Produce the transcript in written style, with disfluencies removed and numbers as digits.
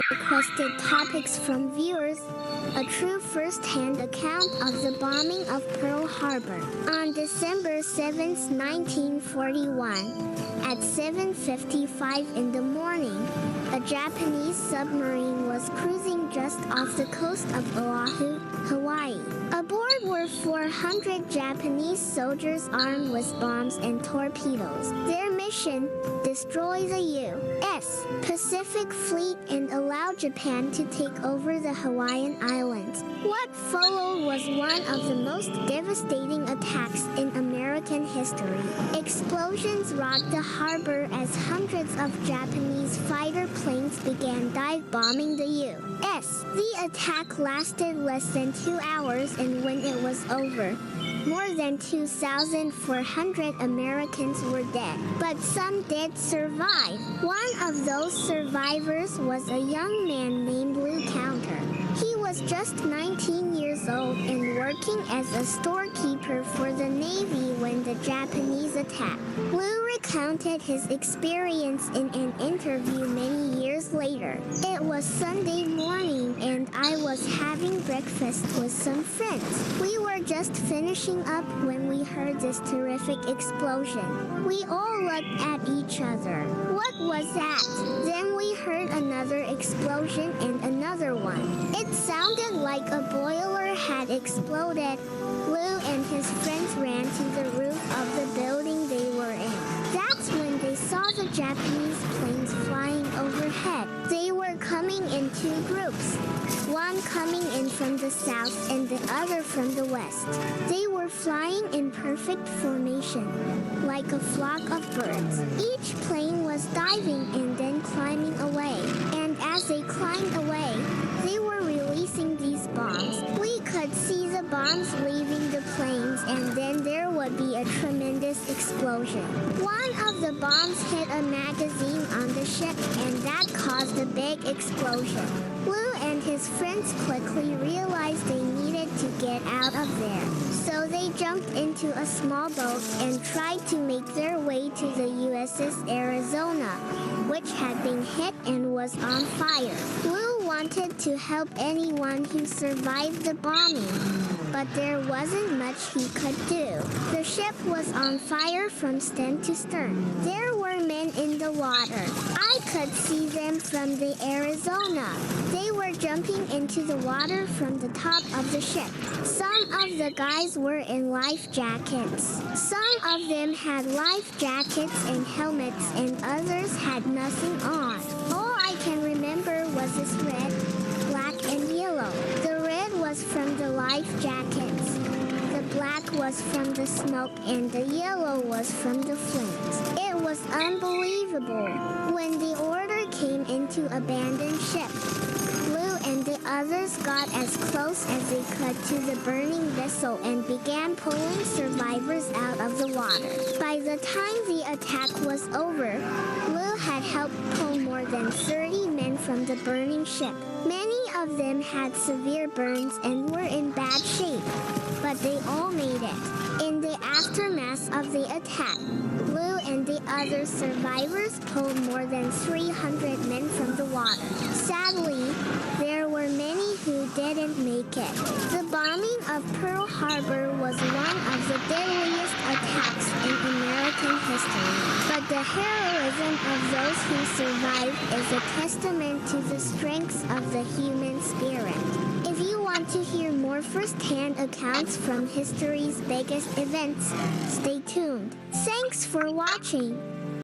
requested topics from viewers, a true first-hand account of the bombing of Pearl Harbor on December 7, 1941. At 7:55 in the morning, a Japanese submarine was cruising just off the coast of Oahu, Hawaii. Aboard were 400 Japanese soldiers armed with bombs and torpedoes. Their mission: destroy the U.S. Pacific Fleet and allow Japan to take over the Hawaiian Islands. What followed was one of the most devastating attacks in American history. Explosions rocked the harbor as hundreds of Japanese fighter planes began dive bombing the U.S. The attack lasted less than 2 hours, and when it was over, more than 2,400 Americans were dead, but some did survive. One of those survivors was a young man named Lou Counter. He was just 19 years old and working as a storekeeper for the Navy when the Japanese attacked. Lou recounted his experience in an interview many years later. It was Sunday morning and I was having breakfast with some friends. We were just finishing up when we heard this terrific explosion. We all looked at each other. What was that? Then we heard another explosion and another one. It sounded like a boiler had exploded. Lou and his friends ran to the roof of the building they were in. That's when they saw the Japanese planes flying overhead. They were coming in two groups, one coming in from the south and the other from the west. They were flying in perfect formation, like a flock of birds. Each plane was diving and then climbing away. And as they climbed away, they were releasing these bombs. We could see the bombs leaving the planes, and then there would be a tremendous explosion. One of the bombs hit a magazine on the ship, and that caused a big explosion. Lou and his friends quickly realized they needed to get out of there. So they jumped into a small boat and tried to make their way to the USS Arizona, which had been hit and was on fire. Lou wanted to help anyone who survived the bombing, but there wasn't much he could do. The ship was on fire from stem to stern. There were men in the water. I could see them from the Arizona. They were jumping into the water from the top of the ship. Some of the guys were in life jackets. Some of them had life jackets and helmets, and others had nothing on. All I can remember was this red, black, and yellow. The red was from the life jackets. The black was from the smoke, and the yellow was from the flames. It was unbelievable. When the order came into abandon ship, Lou and the others got as close as they could to the burning vessel and began pulling survivors out of the water. By the time the attack was over, Lou had helped pull more than 30 men from the burning ship. Many of them had severe burns and were in bad shape, but they all made it. In the aftermath of the attack, Lou and the other survivors pulled more than 300 men from the water. Sadly, there were many who didn't make it. The bombing of Pearl Harbor was one of the deadliest attacks in American history. But the heroism of those who survived is a testament to the strength of the human spirit. If you want to hear more first-hand accounts from history's biggest events, stay tuned. Thanks for watching.